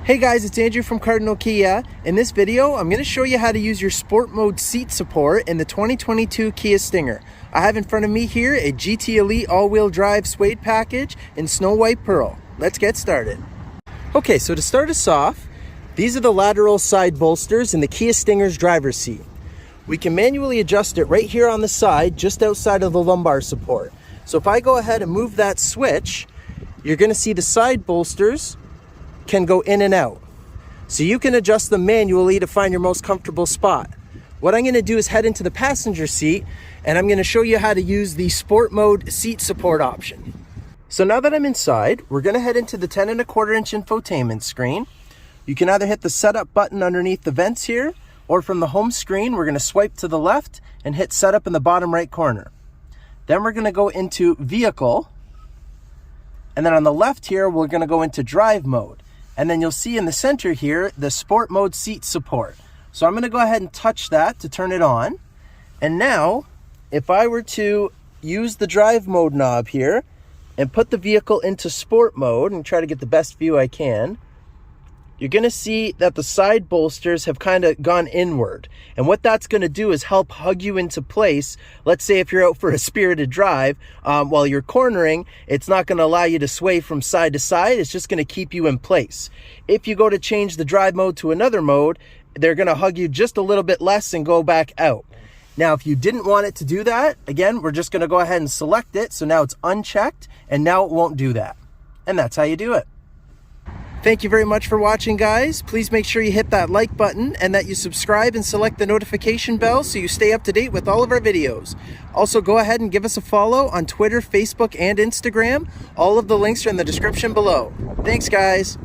Hey guys, it's Andrew from Cardinal Kia. In this video, I'm going to show you how to use your sport mode seat support in the 2022 Kia Stinger. I have in front of me here a GT Elite all-wheel drive suede package in snow white pearl. Let's get started. Okay, so to start us off, these are the lateral side bolsters in the Kia Stinger's driver's seat. We can manually adjust it right here on the side, just outside of the lumbar support. So if I go ahead and move that switch, you're going to see the side bolsters can go in and out. So you can adjust them manually to find your most comfortable spot. What I'm going to do is head into the passenger seat and I'm going to show you how to use the sport mode seat support option. So now that I'm inside, we're going to head into the 10 1/4 inch infotainment screen. You can either hit the setup button underneath the vents here, or from the home screen, we're going to swipe to the left and hit setup in the bottom right corner. Then we're going to go into vehicle. And then on the left here, we're going to go into drive mode. And then you'll see in the center here, the sport mode seat support. So I'm going to go ahead and touch that to turn it on. And now, if I were to use the drive mode knob here and put the vehicle into sport mode and try to get the best view I can, you're going to see that the side bolsters have kind of gone inward. And what that's going to do is help hug you into place. Let's say if you're out for a spirited drive, while you're cornering, it's not going to allow you to sway from side to side. It's just going to keep you in place. If you go to change the drive mode to another mode, they're going to hug you just a little bit less and go back out. Now, if you didn't want it to do that, again, we're just going to go ahead and select it. So now it's unchecked and now it won't do that. And that's how you do it. Thank you very much for watching, guys. Please make sure you hit that like button and that you subscribe and select the notification bell so you stay up to date with all of our videos. Also, go ahead and give us a follow on Twitter, Facebook, and Instagram. All of the links are in the description below. Thanks, guys.